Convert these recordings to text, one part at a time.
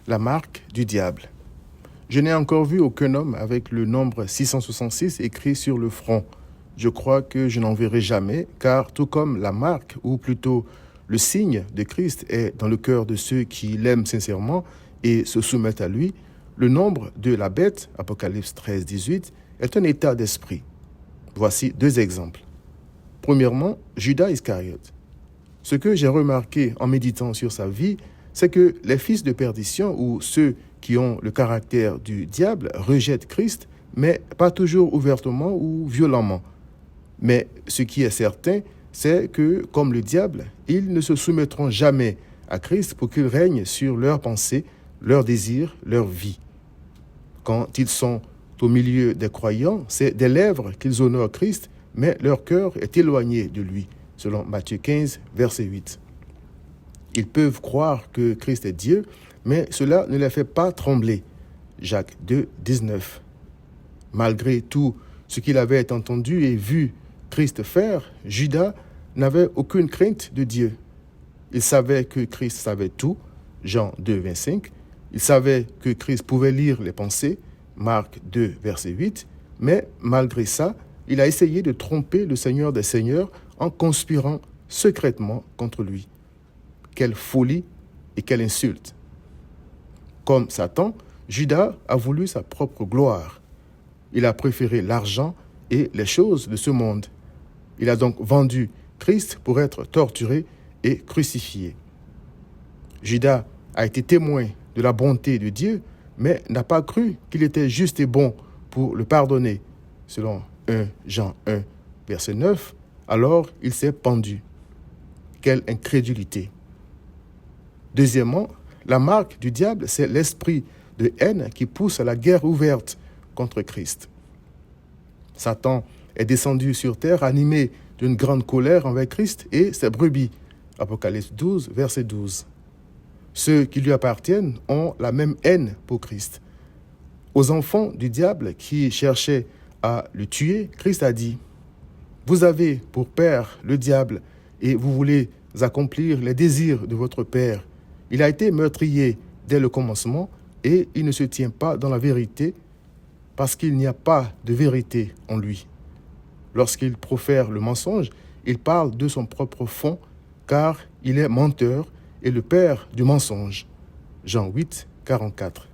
la marque du diable. Je n'ai encore vu aucun homme avec le nombre 666 écrit sur le front. Je crois que je n'en verrai jamais, car tout comme la marque, ou plutôt le signe de Christ est dans le cœur de ceux qui l'aiment sincèrement et se soumettent à lui, le nombre de la bête, Apocalypse 13, 18, est un état d'esprit. Voici 2 exemples. Premièrement, Judas Iscariote. Ce que j'ai remarqué en méditant sur sa vie, c'est que les fils de perdition ou ceux qui ont le caractère du diable rejettent Christ, mais pas toujours ouvertement ou violemment. Mais ce qui est certain, c'est que, comme le diable, ils ne se soumettront jamais à Christ pour qu'il règne sur leurs pensées, leurs désirs, leur vie. Quand ils sont au milieu des croyants, c'est des lèvres qu'ils honorent Christ, mais leur cœur est éloigné de lui, selon Matthieu 15, verset 8. Ils peuvent croire que Christ est Dieu, mais cela ne les fait pas trembler. Jacques 2, 19. Malgré tout ce qu'il avait entendu et vu Christ faire, Judas n'avait aucune crainte de Dieu. Il savait que Christ savait tout, Jean 2, 25. Il savait que Christ pouvait lire les pensées, Marc 2, verset 8. Mais malgré ça, il a essayé de tromper le Seigneur des Seigneurs en conspirant secrètement contre lui. Quelle folie et quelle insulte! Comme Satan, Judas a voulu sa propre gloire. Il a préféré l'argent et les choses de ce monde. Il a donc vendu Christ pour être torturé et crucifié. Judas a été témoin de la bonté de Dieu, mais n'a pas cru qu'il était juste et bon pour le pardonner. Selon 1 Jean 1, verset 9, alors il s'est pendu. Quelle incrédulité! Deuxièmement, la marque du diable, c'est l'esprit de haine qui pousse à la guerre ouverte contre Christ. Satan est descendu sur terre animé d'une grande colère envers Christ et ses brebis. Apocalypse 12, verset 12. Ceux qui lui appartiennent ont la même haine pour Christ. Aux enfants du diable qui cherchaient à le tuer, Christ a dit « Vous avez pour père le diable et vous voulez accomplir les désirs de votre père. Il a été meurtrier dès le commencement et il ne se tient pas dans la vérité parce qu'il n'y a pas de vérité en lui. Lorsqu'il profère le mensonge, il parle de son propre fond car il est menteur et le père du mensonge. » Jean 8, 44.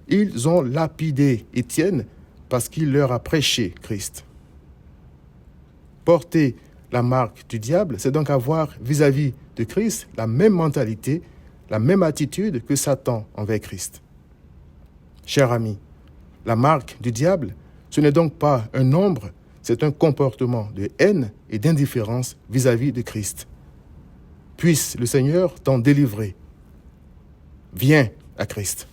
Ils ont lapidé Étienne parce qu'il leur a prêché Christ. Porter la marque du diable, c'est donc avoir vis-à-vis de Christ la même mentalité, la même attitude que Satan envers Christ. Cher ami, la marque du diable, ce n'est donc pas un nombre, c'est un comportement de haine et d'indifférence vis-à-vis de Christ. Puisse le Seigneur t'en délivrer. Viens à Christ.